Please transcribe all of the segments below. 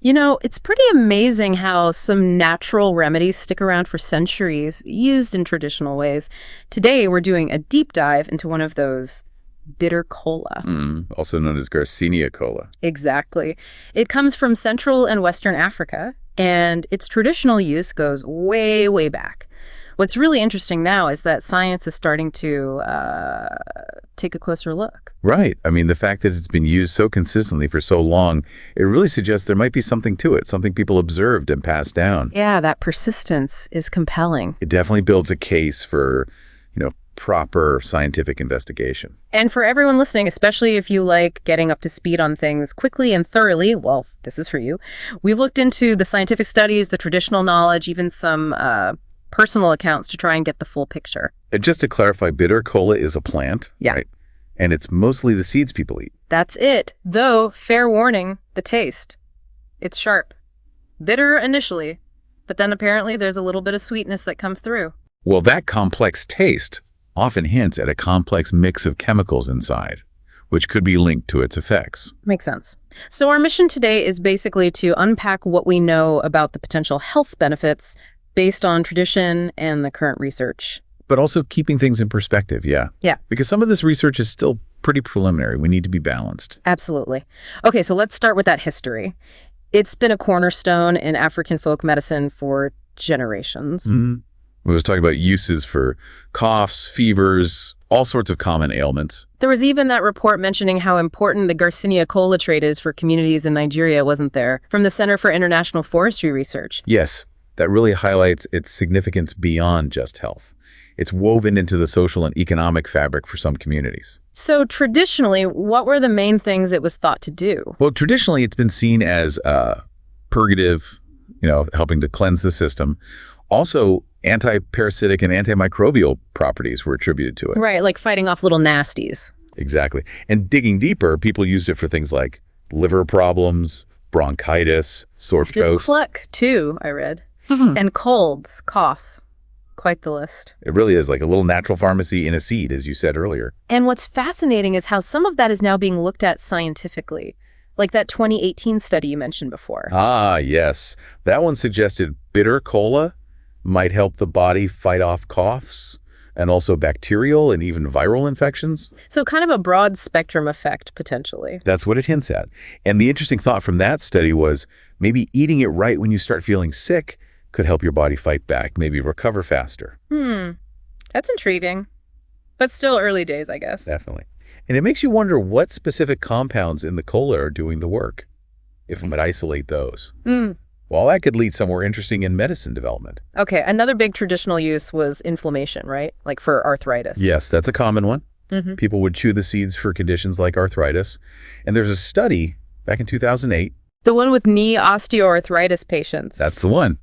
It's pretty amazing how some natural remedies stick around for centuries, used in traditional ways. Today, we're doing a deep dive into one of those, bitter cola. Also known as Garcinia cola. Exactly. It comes from Central and Western Africa, and its traditional use goes way, way back. What's really interesting now is that science is starting to take a closer look. Right. I mean, the fact that it's been used so consistently for so long, it really suggests there might be something to it, something people observed and passed down. Yeah, that persistence is compelling. It definitely builds a case for, proper scientific investigation. And for everyone listening, especially if you like getting up to speed on things quickly and thoroughly, well, this is for you. We've looked into the scientific studies, the traditional knowledge, even some personal accounts to try and get the full picture. And just to clarify, bitter cola is a plant, yeah, right? And it's mostly the seeds people eat. That's it. Though, fair warning, the taste. It's sharp. Bitter initially, but then apparently there's a little bit of sweetness that comes through. Well, that complex taste often hints at a complex mix of chemicals inside, which could be linked to its effects. Makes sense. So our mission today is basically to unpack what we know about the potential health benefits based on tradition and the current research. But also keeping things in perspective, yeah. Yeah. Because some of this research is still pretty preliminary. We need to be balanced. Absolutely. Okay, so let's start with that history. It's been a cornerstone in African folk medicine for generations. We was talking about uses for coughs, fevers, all sorts of common ailments. There was even that report mentioning how important the Garcinia cola trait is for communities in Nigeria, wasn't there? From the Center for International Forestry Research. Yes, that really highlights its significance beyond just health. It's woven into the social and economic fabric for some communities. So traditionally, what were the main things it was thought to do? Well, traditionally, it's been seen as purgative, helping to cleanse the system. Also, anti-parasitic and antimicrobial properties were attributed to it. Right, like fighting off little nasties. Exactly. And digging deeper, people used it for things like liver problems, bronchitis, sore throats. Cluck, too, I read. And colds, coughs. Quite the list. It really is like a little natural pharmacy in a seed, as you said earlier. And what's fascinating is how some of that is now being looked at scientifically, like that 2018 study you mentioned before. Ah, yes. That one suggested bitter cola might help the body fight off coughs and also bacterial and even viral infections. So kind of a broad spectrum effect, potentially. That's what it hints at. And the interesting thought from that study was maybe eating it right when you start feeling sick could help your body fight back, maybe recover faster. That's intriguing. But still early days, I guess. Definitely. And it makes you wonder what specific compounds in the cola are doing the work, if we might isolate those. Well, that could lead somewhere interesting in medicine development. Okay, another big traditional use was inflammation, right? Like for arthritis. Yes, that's a common one. People would chew the seeds for conditions like arthritis. And there's a study back in 2008. The one with knee osteoarthritis patients. That's the one.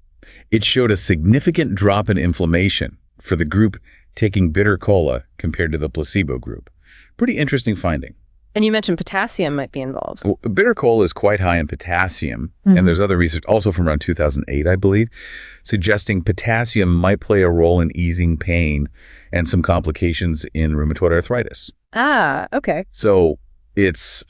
It showed a significant drop in inflammation for the group taking bitter cola compared to the placebo group. Pretty interesting finding. And you mentioned potassium might be involved. Well, bitter cola is quite high in potassium, and there's other research, also from around 2008, I believe, suggesting potassium might play a role in easing pain and some complications in rheumatoid arthritis. Ah, okay. So it's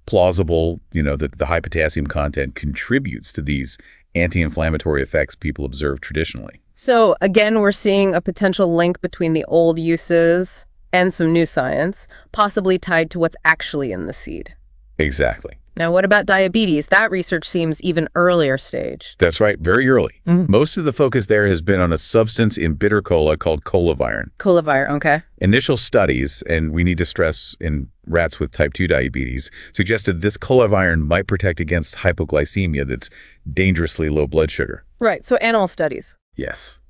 plausible, that the high potassium content contributes to these anti-inflammatory effects people observe traditionally. So again, we're seeing a potential link between the old uses and some new science, possibly tied to what's actually in the seed. Exactly. Now, what about diabetes? That research seems even earlier stage. That's right, very early. Most of the focus there has been on a substance in bitter cola called colavirin. Colavirin, okay. Initial studies, and we need to stress in rats with type 2 diabetes, suggested this colavirin might protect against hypoglycemia, that's dangerously low blood sugar. Right, so animal studies. Yes,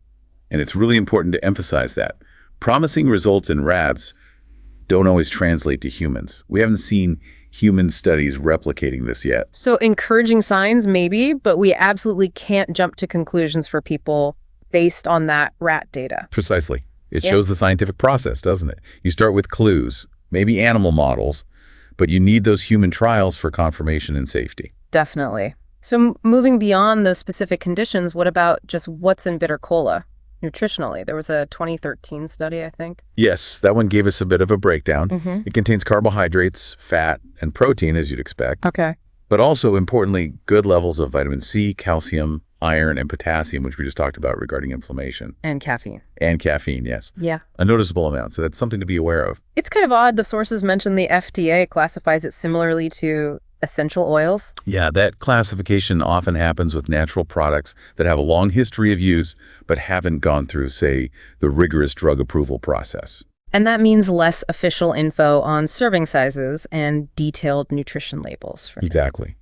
and it's really important to emphasize that. Promising results in rats don't always translate to humans. We haven't seen human studies replicating this yet. So encouraging signs, maybe, but we absolutely can't jump to conclusions for people based on that rat data. Precisely. It shows the scientific process, doesn't it? You start with clues, maybe animal models, but you need those human trials for confirmation and safety. Definitely. So moving beyond those specific conditions, what about just what's in bitter cola? Nutritionally, there was a 2013 study, I think. Yes, that one gave us a bit of a breakdown. It contains carbohydrates, fat, and protein, as you'd expect. Okay. But also, importantly, good levels of vitamin C, calcium, iron, and potassium, which we just talked about regarding inflammation. And caffeine. And caffeine, yes. Yeah. A noticeable amount, so that's something to be aware of. It's kind of odd the sources mention the FDA classifies it similarly to essential oils. Yeah, that classification often happens with natural products that have a long history of use but haven't gone through, say, the rigorous drug approval process. And that means less official info on serving sizes and detailed nutrition labels. Exactly.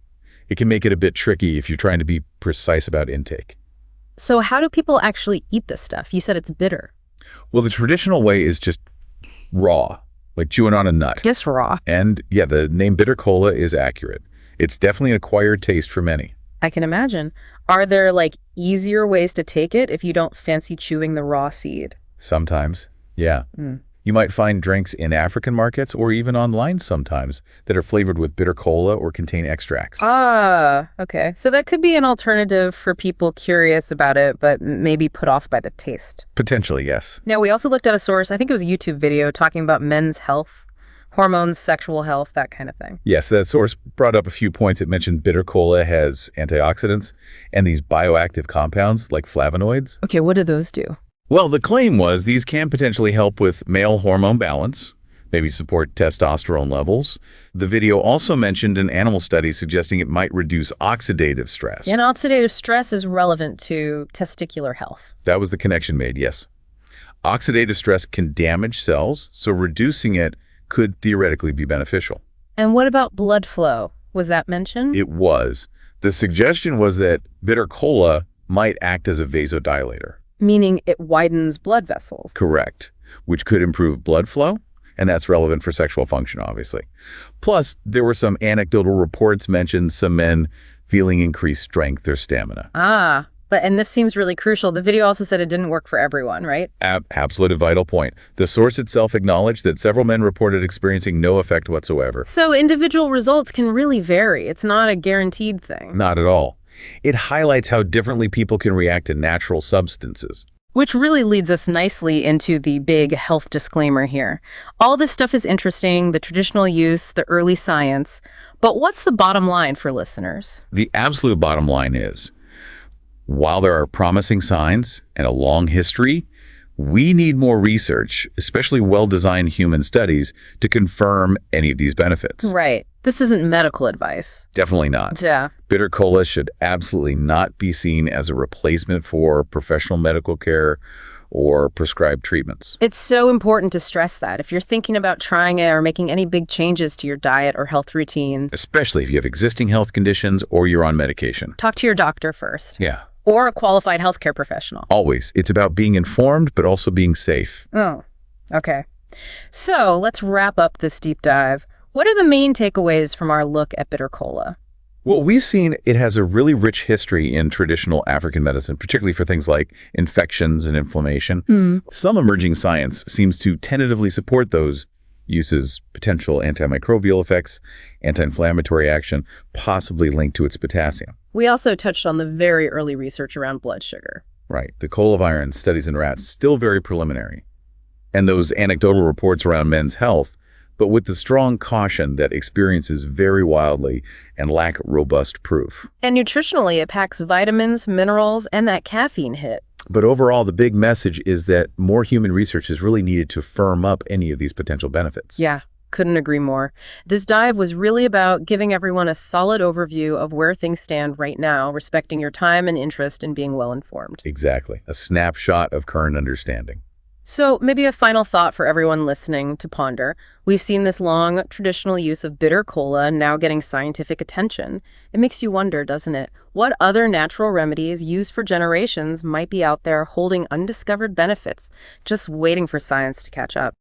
It can make it a bit tricky if you're trying to be precise about intake. So how do people actually eat this stuff? You said it's bitter. Well, the traditional way is just raw, like chewing on a nut. Just raw. And yeah, the name Bitter Kola is accurate. It's definitely an acquired taste for many. I can imagine. Are there like easier ways to take it if you don't fancy chewing the raw seed? Sometimes, yeah. You might find drinks in African markets or even online sometimes that are flavored with bitter cola or contain extracts. Ah, okay. So that could be an alternative for people curious about it, but maybe put off by the taste. Potentially, yes. Now, we also looked at a source, I think it was a YouTube video, talking about men's health, hormones, sexual health, that kind of thing. Yes, that source brought up a few points. It mentioned bitter cola has antioxidants and these bioactive compounds like flavonoids. Okay, what do those do? Well, the claim was these can potentially help with male hormone balance, maybe support testosterone levels. The video also mentioned an animal study suggesting it might reduce oxidative stress. And oxidative stress is relevant to testicular health. That was the connection made, yes. Oxidative stress can damage cells, so reducing it could theoretically be beneficial. And what about blood flow? Was that mentioned? It was. The suggestion was that bitter cola might act as a vasodilator. Meaning it widens blood vessels. Correct, which could improve blood flow, and that's relevant for sexual function, obviously. Plus, there were some anecdotal reports mentioned some men feeling increased strength or stamina. And this seems really crucial. The video also said it didn't work for everyone, right? Absolute vital point. The source itself acknowledged that several men reported experiencing no effect whatsoever. So individual results can really vary. It's not a guaranteed thing. Not at all. It highlights how differently people can react to natural substances. Which really leads us nicely into the big health disclaimer here. All this stuff is interesting, the traditional use, the early science, but what's the bottom line for listeners? The absolute bottom line is, while there are promising signs and a long history, we need more research, especially well-designed human studies, to confirm any of these benefits. Right. This isn't medical advice. Definitely not. Yeah. Bitter cola should absolutely not be seen as a replacement for professional medical care or prescribed treatments. It's so important to stress that. If you're thinking about trying it or making any big changes to your diet or health routine, especially if you have existing health conditions or you're on medication, talk to your doctor first. Yeah. Or a qualified healthcare professional. Always. It's about being informed, but also being safe. Oh, okay. So let's wrap up this deep dive. What are the main takeaways from our look at bitter cola? Well, we've seen it has a really rich history in traditional African medicine, particularly for things like infections and inflammation. Some emerging science seems to tentatively support those uses, potential antimicrobial effects, anti-inflammatory action, possibly linked to its potassium. We also touched on the very early research around blood sugar. Right. The colaviron studies in rats, still very preliminary. And those anecdotal reports around men's health, but with the strong caution that experiences vary wildly and lack robust proof. And nutritionally, it packs vitamins, minerals, and that caffeine hit. But overall, the big message is that more human research is really needed to firm up any of these potential benefits. Yeah, couldn't agree more. This dive was really about giving everyone a solid overview of where things stand right now, respecting your time and interest in being well-informed. Exactly. A snapshot of current understanding. So maybe a final thought for everyone listening to ponder. We've seen this long traditional use of bitter cola now getting scientific attention. It makes you wonder, doesn't it? What other natural remedies used for generations might be out there holding undiscovered benefits, just waiting for science to catch up?